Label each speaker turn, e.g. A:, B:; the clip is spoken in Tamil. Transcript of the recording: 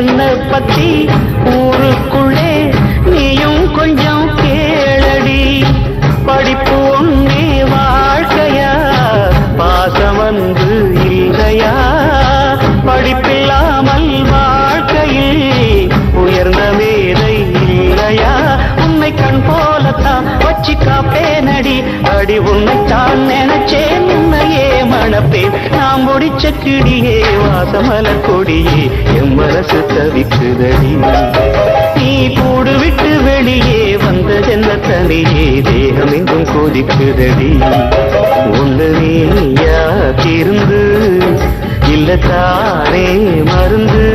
A: என்ன பத்தி ஊருக்குள்ளே நீயும் கொஞ்சம் கேளடி. படிப்பு ஒன்னே வாழ்க்கையா, பாசம் வந்து இல்லையா? படிப்பில்லாமல் வாழ்க்கையில் உயர்ந்த மேதை இல்லையா? உன்னை கண் போலத்தான் வச்சு காப்பேனடி. அடி உன்னைத்தான் நினைச்சேன், உன்னையே மணப்பேன். நாம் முடிச்ச கிடியே வாசமலர் கொடியே, என் மனசு தவிக்குதடி. நீ கூடு விட்டு வெளியே வந்ததென்ன தனியே, தேகம் எங்கும் கொதிக்குதடி. ஒன்று நீயா திருந்து இல்ல தானே மருந்து.